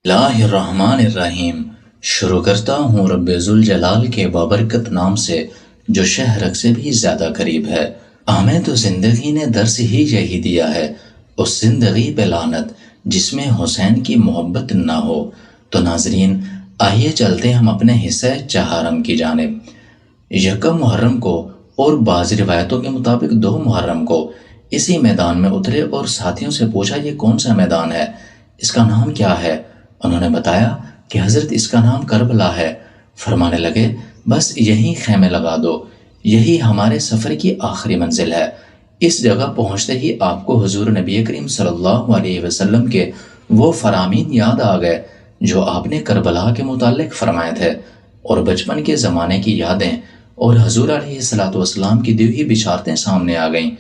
اللہ الرحمن الرحیم۔ شروع کرتا ہوں رب ذوالجلال کے بابرکت نام سے جو شہرک سے بھی زیادہ قریب ہے۔ ہمیں تو زندگی نے درس ہی یہی دیا ہے، اس زندگی پہ لعنت جس میں حسین کی محبت نہ ہو۔ تو ناظرین، آئیے چلتے ہم اپنے حصہ چہارم کی جانب۔ یکم محرم کو اور بعض روایتوں کے مطابق 2 محرم کو اسی میدان میں اترے اور ساتھیوں سے پوچھا یہ کون سا میدان ہے، اس کا نام کیا ہے؟ انہوں نے بتایا کہ حضرت اس کا نام کربلا ہے۔ فرمانے لگے بس یہیں خیمے لگا دو، یہی ہمارے سفر کی آخری منزل ہے۔ اس جگہ پہنچتے ہی آپ کو حضور نبی کریم صلی اللہ علیہ وسلم کے وہ فرامین یاد آ گئے جو آپ نے کربلا کے متعلق فرمائے تھے، اور بچپن کے زمانے کی یادیں اور حضور علیہ السلام کی دی ہوئی بشارتیں سامنے آ گئیں۔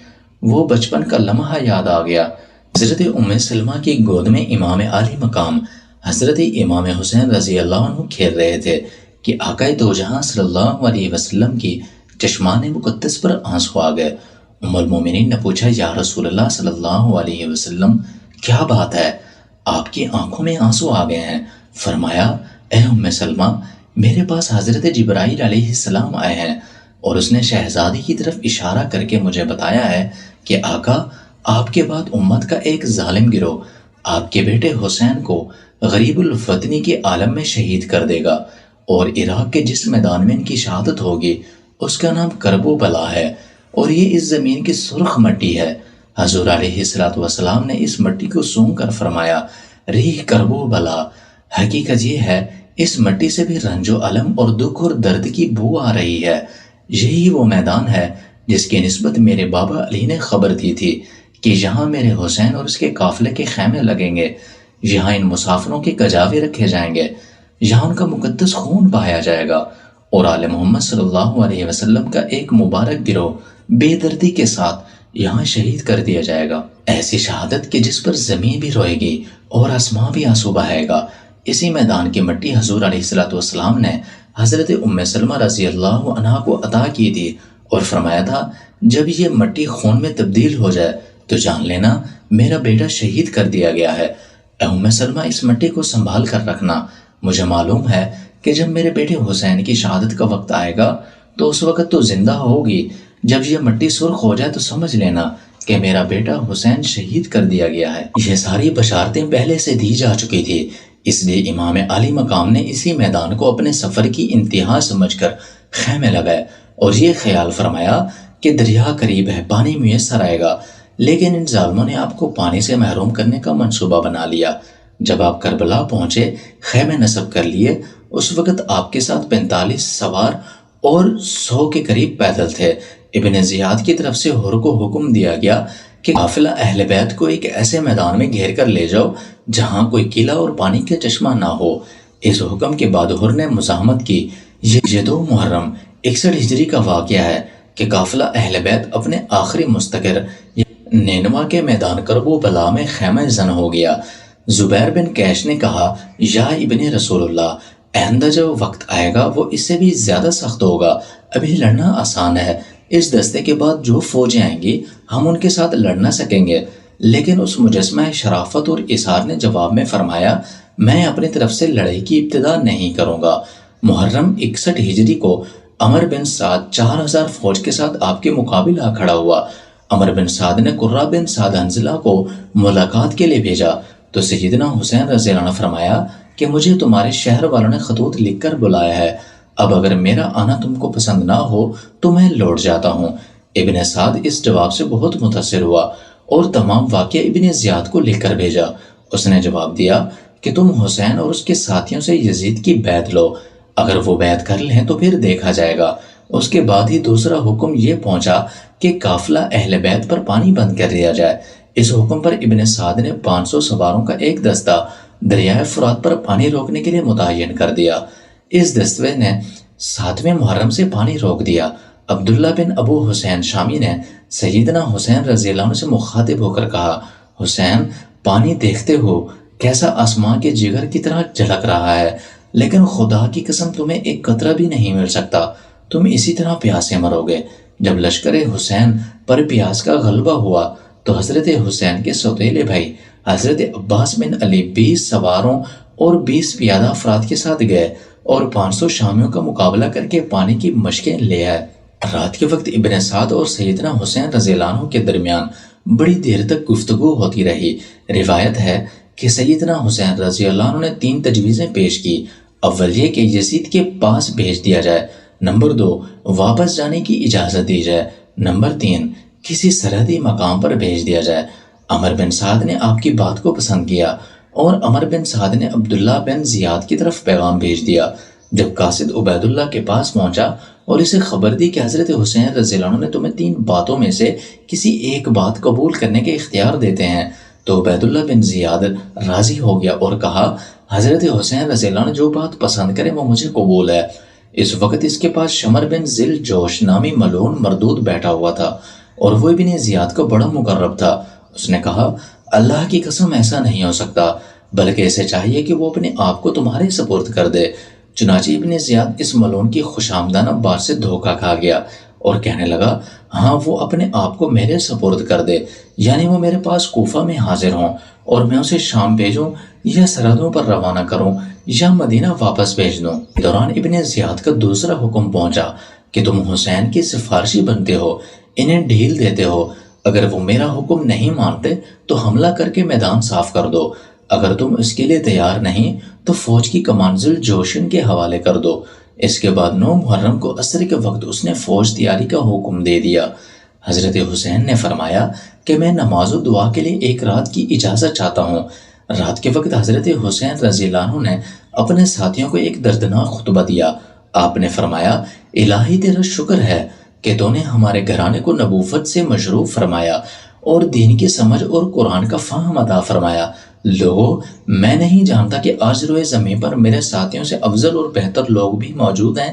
وہ بچپن کا لمحہ یاد آ گیا۔ حضرت ام سلمہ کی گود میں امام عالی مقام حضرت امام حسین رضی اللہ عنہ کھیل رہے تھے کہ آقا دو جہاں صلی اللہ علیہ وسلم کی چشمان مقدس پر آنسو آ گئے۔ ام المومنین نے پوچھا یا رسول اللہ صلی اللہ علیہ وسلم، کیا بات ہے؟ آپ کی آنکھوں میں آنسو آ گئے ہیں۔ فرمایا اے ام سلمہ، میرے پاس حضرت جبرائیل علیہ السلام آئے ہیں اور اس نے شہزادی کی طرف اشارہ کر کے مجھے بتایا ہے کہ آقا آپ کے بعد امت کا ایک ظالم گروہ آپ کے بیٹے حسین کو غریب الفتنی کے عالم میں شہید کر دے گا، اور عراق کے جس میدان میں ان کی شہادت ہوگی اس کا نام کرب و بلا ہے، اور یہ اس زمین کی سرخ مٹی ہے۔ حضور علیہ السلام نے اس مٹی کو سونگ کر فرمایا ریح کرب و بلا۔ حقیقت یہ ہے اس مٹی سے بھی رنج و علم اور دکھ اور درد کی بو آ رہی ہے۔ یہی وہ میدان ہے جس کی نسبت میرے بابا علی نے خبر دی تھی کہ یہاں میرے حسین اور اس کے قافلے کے خیمے لگیں گے، یہاں ان مسافروں کے کجاوے رکھے جائیں گے، یہاں ان کا مقدس خون بہایا جائے گا، اور آل محمد صلی اللہ علیہ وسلم کا ایک مبارک گروہ بے دردی کے ساتھ یہاں شہید کر دیا جائے گا۔ ایسی شہادت کہ جس پر زمین بھی روئے گی اور آسمان بھی آنسو بہائے گا۔ اسی میدان کی مٹی حضور علیہ السلام نے حضرت ام سلمہ رضی اللہ عنہا کو عطا کی تھی، اور فرمایا تھا جب یہ مٹی خون میں تبدیل ہو جائے تو جان لینا میرا بیٹا شہید کر دیا گیا ہے۔ اے ام سلمہ، اس مٹی کو سنبھال کر رکھنا، مجھے معلوم ہے کہ جب میرے بیٹے حسین کی شہادت کا وقت آئے گا تو اس وقت تو زندہ ہوگی، جب یہ مٹی سرخ ہو جائے تو سمجھ لینا کہ میرا بیٹا حسین شہید کر دیا گیا ہے۔ یہ ساری بشارتیں پہلے سے دی جا چکی تھی، اس لیے امام علی مقام نے اسی میدان کو اپنے سفر کی انتہا سمجھ کر خیمے لگائے، اور یہ خیال فرمایا کہ دریا قریب ہے، پانی میسر آئے گا، لیکن ان ظالموں نے آپ کو پانی سے محروم کرنے کا منصوبہ بنا لیا۔ جب آپ کربلا پہنچے، خیمے نصب کر لیے، اس وقت آپ کے ساتھ 45 سوار اور 100 کے قریب پیدل تھے۔ ابن زیاد کی طرف سے حر کو حکم دیا گیا کہ قافلہ اہل بیت کو ایک ایسے میدان میں گھیر کر لے جاؤ جہاں کوئی قلعہ اور پانی کا چشمہ نہ ہو۔ اس حکم کے بعد حر نے مزاحمت کی۔ یہ 2 محرم 61 ہجری کا واقعہ ہے کہ قافلہ اہل بیت اپنے آخری مستقر نینوا کے میدان کرب و بلا میں خیمہ زن ہو گیا۔ زبیر بن کیش نے کہا یا ابن رسول اللہ، آئندہ جو وقت آئے گا وہ اس سے بھی زیادہ سخت ہوگا، ابھی لڑنا آسان ہے، اس دستے کے بعد جو فوجیں آئیں گی ہم ان کے ساتھ لڑ نہ سکیں گے۔ لیکن اس مجسمہ شرافت اور اثار نے جواب میں فرمایا میں اپنی طرف سے لڑائی کی ابتدا نہیں کروں گا۔ محرم 61 ہجری کو عمر بن سعد 4000 فوج کے ساتھ آپ کے مقابل آ کھڑا ہوا۔ عمر بن سعد نے قرہ بن سعد حنظلہ کو ملاقات کے لیے بھیجا تو سیدنا حسین رضی اللہ عنہ فرمایا کہ مجھے تمہارے شہر والوں نے خطوط لکھ کر بلایا ہے، اب اگر میرا آنا تم کو پسند نہ ہو تو میں لوٹ جاتا ہوں۔ ابن سعد اس جواب سے بہت متاثر ہوا اور تمام واقعہ ابن زیاد کو لکھ کر بھیجا۔ اس نے جواب دیا کہ تم حسین اور اس کے ساتھیوں سے یزید کی بیعت لو، اگر وہ بیعت کر لیں تو پھر دیکھا جائے گا۔ اس کے بعد ہی دوسرا حکم یہ پہنچا کہ قافلہ اہل بیت پر پانی بند کر دیا جائے۔ اس حکم پر ابن سعد نے 500 سواروں کا ایک دستہ دریائے فرات پر پانی روکنے کے لیے متعین کر دیا۔ اس دستے نے 7ویں محرم سے پانی روک دیا۔ عبداللہ بن ابو حسین شامی نے سیدنا حسین رضی اللہ عنہ سے مخاطب ہو کر کہا حسین، پانی دیکھتے ہو کیسا آسمان کے جگر کی طرح جھلک رہا ہے، لیکن خدا کی قسم تمہیں ایک قطرہ بھی نہیں مل سکتا، تم اسی طرح پیاسے مرو گے۔ جب لشکر حسین پر پیاس کا غلبہ ہوا تو حضرت حسین کے سوتیلے بھائی حضرت عباس بن علی 20 سواروں اور 20 پیادہ افراد کے ساتھ گئے اور 500 شامیوں کا مقابلہ کر کے پانی کی مشقیں لے آئے۔ رات کے وقت ابن سعد اور سیدنا حسین رضی اللہ عنہ کے درمیان بڑی دیر تک گفتگو ہوتی رہی۔ روایت ہے کہ سیدنا حسین رضی اللہ عنہ نے 3 تجویزیں پیش کی۔ اول یہ کہ یزید کے پاس بھیج دیا جائے، نمبر 2 واپس جانے کی اجازت دی جائے، نمبر 3 کسی سرحدی مقام پر بھیج دیا جائے۔ عمر بن سعد نے آپ کی بات کو پسند کیا اور عمر بن سعد نے عبداللہ بن زیاد کی طرف پیغام بھیج دیا۔ جب قاصد عبید اللہ کے پاس پہنچا اور اسے خبر دی کہ حضرت حسین رضی اللہ عنہ نے تمہیں 3 باتوں میں سے کسی ایک بات قبول کرنے کے اختیار دیتے ہیں، تو عبید اللہ بن زیاد راضی ہو گیا اور کہا حضرت حسین رضی اللہ عنہ جو بات پسند کرے وہ مجھے قبول ہے۔ اس وقت اس کے پاس شمر بن ذل جوش نامی ملعون مردود بیٹھا ہوا تھا اور وہ ابن زیاد کا بڑا مقرب تھا۔ اس نے کہا اللہ کی قسم ایسا نہیں ہو سکتا، بلکہ اسے چاہیے کہ وہ اپنے آپ کو تمہارے سپرد کر دے۔ چنانچہ ابن زیاد اس ملعون کی خوش آمدانہ بات سے دھوکہ کھا گیا اور کہنے لگا ہاں وہ اپنے آپ کو میرے سپرد کر دے، یعنی وہ میرے پاس کوفہ میں حاضر ہوں اور میں اسے شام بھیجوں یا سرحدوں پر روانہ کروں یا مدینہ واپس بھیج دوں۔ دوران ابن زیاد کا دوسرا حکم پہنچا کہ تم حسین کی سفارشی بنتے ہو، انہیں ڈھیل دیتے ہو، اگر وہ میرا حکم نہیں مانتے تو حملہ کر کے میدان صاف کر دو، اگر تم اس کے لیے تیار نہیں تو فوج کی کمان ذوالجوشن کے حوالے کر دو۔ اس کے بعد 9 محرم کو عصر کے وقت اس نے فوج تیاری کا حکم دے دیا۔ حضرت حسین نے فرمایا کہ میں نماز و دعا کے لیے ایک رات کی اجازت چاہتا ہوں۔ رات کے وقت حضرت حسین رضی اللہ عنہ نے اپنے ساتھیوں کو ایک دردناک خطبہ دیا۔ آپ نے فرمایا الہی تیرا شکر ہے کہ تو نے ہمارے گھرانے کو نبوت سے مشروف فرمایا اور دین کی سمجھ اور قرآن کا فہم عطا فرمایا۔ لوگو میں نہیں جانتا کہ آج روئے زمین پر میرے ساتھیوں سے افضل اور بہتر لوگ بھی موجود ہیں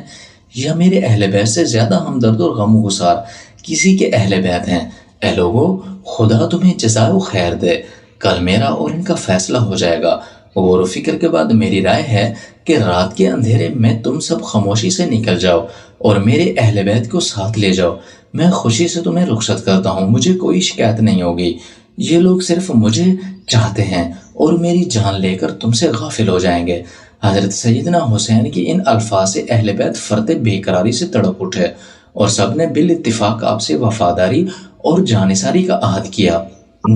یا میرے اہل بیت سے زیادہ ہمدرد اور غم گسار کسی کے اہل بیت ہیں۔ اے لوگو خدا تمہیں جزائے و خیر دے، کل میرا اور ان کا فیصلہ ہو جائے گا۔ غور و فکر کے بعد میری رائے ہے کہ رات کے اندھیرے میں تم سب خاموشی سے نکل جاؤ اور میرے اہل بیت کو ساتھ لے جاؤ۔ میں خوشی سے تمہیں رخصت کرتا ہوں، مجھے کوئی شکایت نہیں ہوگی۔ یہ لوگ صرف مجھے چاہتے ہیں اور میری جان لے کر تم سے غافل ہو جائیں گے۔ حضرت سیدنا حسین کی ان الفاظ سے اہل بیت فرط بے قراری سے تڑپ اٹھے اور سب نے بالاتفاق آپ سے وفاداری اور جانثاری کا عہد کیا۔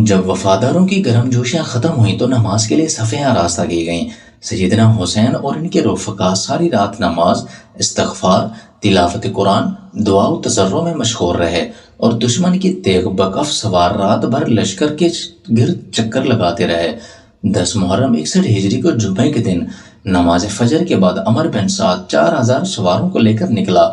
جب وفاداروں کی گرم جوشیاں ختم ہوئیں تو نماز کے لیے صفیں آراستہ کی گئیں۔ سیدنا حسین اور ان کے رفقا ساری رات نماز، استغفار، تلاوت قرآن، دعا و تضرع میں مشغول رہے اور دشمن کی تیغ بکف سوار رات بھر لشکر کے گرد چکر لگاتے رہے۔ 10 محرم 61 ہجری کو جمعے کے دن نماز فجر کے بعد عمر بن سعد 4000 سواروں کو لے کر نکلا۔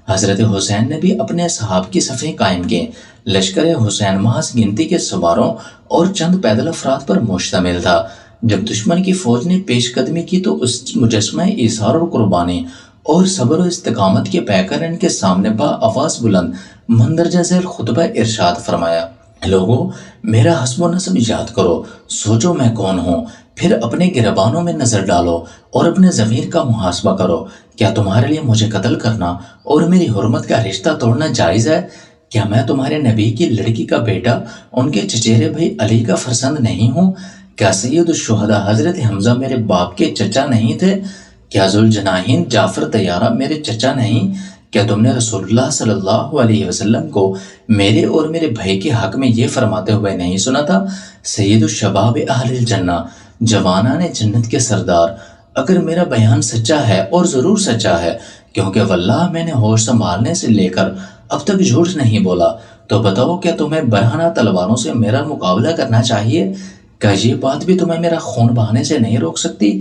حضرت حسین نے بھی اپنے صحاب کی صفیں قائم کی۔ لشکر حسین محض گنتی کے سواروں اور چند پیدل افراد پر مشتمل تھا۔ جب دشمن کی فوج نے پیش قدمی کی تو اس مجسمہ ایثار اور قربانی اور صبر و استقامت کے پیکر ان کے سامنے با آواز بلند مندرجہ ذیل خطبہ ارشاد فرمایا لوگو میرا حسب و نسب یاد کرو، سوچو میں کون ہوں، پھر اپنے گربانوں میں نظر ڈالو اور اپنے ضمیر کا محاسبہ کرو۔ کیا تمہارے لیے مجھے قتل کرنا اور میری حرمت کا رشتہ توڑنا جائز ہے؟ کیا میں تمہارے نبی کی لڑکی کا بیٹا، ان کے چچیرے بھائی علی کا فرزند نہیں ہوں؟ کیا سید الشہداء حضرت حمزہ میرے باپ کے چچا نہیں تھے؟ کیا ذوالجناحین جعفر طیارہ میرے چچا نہیں؟ کیا تم نے رسول اللہ صلی اللہ علیہ وسلم کو میرے اور میرے بھائی کے حق میں یہ فرماتے ہوئے نہیں سنا تھا؟ سید الشباب اہل الجنہ، جوانان جنت کے سردار، اگر میرا بیان سچا ہے اور ضرور سچا ہے کیونکہ واللہ میں نے ہوش سنبھالنے سے لے کر اب تک جھوٹ نہیں بولا، تو بتاؤ کیا تمہیں برہنہ تلواروں سے میرا مقابلہ کرنا چاہیے؟ کیا یہ بات بھی تمہیں میرا خون بہانے سے نہیں روک سکتی؟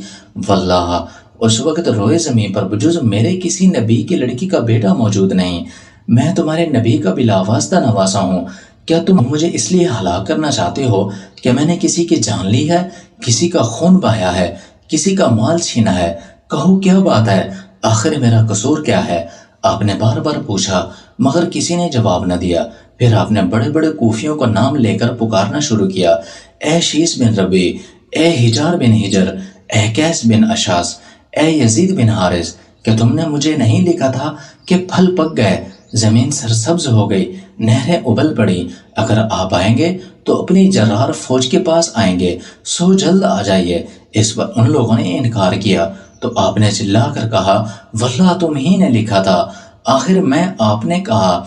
واللہ اس وقت روئے زمین پر بجز میرے کسی نبی کی لڑکی کا بیٹا موجود نہیں۔ میں تمہارے نبی کا بلا واسطہ نواسا ہوں۔ کیا تم مجھے اس لیے ہلاک کرنا چاہتے ہو کہ میں نے کسی کی جان لی ہے، کسی کا خون بہایا ہے، کسی کا مال چھینا ہے؟ کہو کیا بات ہے، آخر میرا قصور کیا ہے؟ آپ نے بار بار پوچھا مگر کسی نے جواب نہ دیا۔ پھر آپ نے بڑے بڑے کوفیوں کو نام لے کر پکارنا شروع کیا، اے شیس بن ربی، اے حجار بن حجر، اے قیس بن اشاس، اے یزید بن حارث، کہ تم نے مجھے نہیں لکھا تھا کہ پھل پک گئے، زمین سرسبز ہو گئی، نہریں ابل پڑی، اگر آپ آئیں گے تو اپنی جرار فوج کے پاس آئیں گے، سو جلد آ جائیے، اس پر ان لوگوں نے انکار کیا تو آپ نے چلا کر کہا واللہ تم ہی نے لکھا تھا، آخر میں آپ نے کہا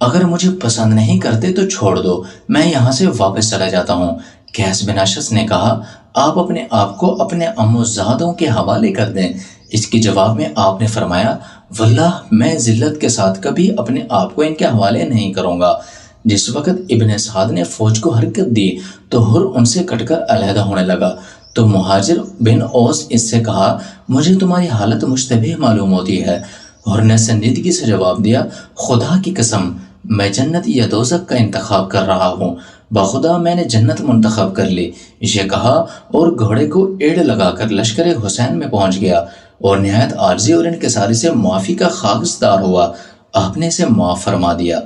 اگر مجھے پسند نہیں کرتے تو چھوڑ دو، میں یہاں سے واپس چلا جاتا ہوں۔ قیس بن اشعث نے کہا آپ اپنے آپ کو اپنے عموزادوں کے حوالے کر دیں۔ اس کے جواب میں آپ نے فرمایا واللہ میں ذلت کے ساتھ کبھی اپنے آپ کو ان کے حوالے نہیں کروں گا۔ جس وقت ابن سعد نے فوج کو حرکت دی تو حر ان سے کٹ کر علیحدہ ہونے لگا تو مہاجر بن اوس اس سے کہا مجھے تمہاری حالت مشتبہ معلوم ہوتی ہے۔ حر نے سنجیدگی سے جواب دیا خدا کی قسم میں جنت یا دوزخ کا انتخاب کر رہا ہوں، بخدا میں نے جنت منتخب کر لی۔ یہ کہا اور گھوڑے کو ایڑ لگا کر لشکر حسین میں پہنچ گیا اور نہایت عارضی اور انکساری سے معافی کا خواستار ہوا۔ آپ نے اسے معاف فرما دیا۔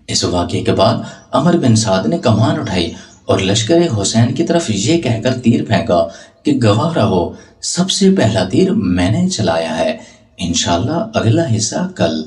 اس واقعے کے بعد عمر بن سعد نے کمان اٹھائی اور لشکر حسین کی طرف یہ کہہ کر تیر پھینکا کہ گواہ رہو سب سے پہلا تیر میں نے چلایا ہے۔ انشاءاللہ اگلا حصہ کل۔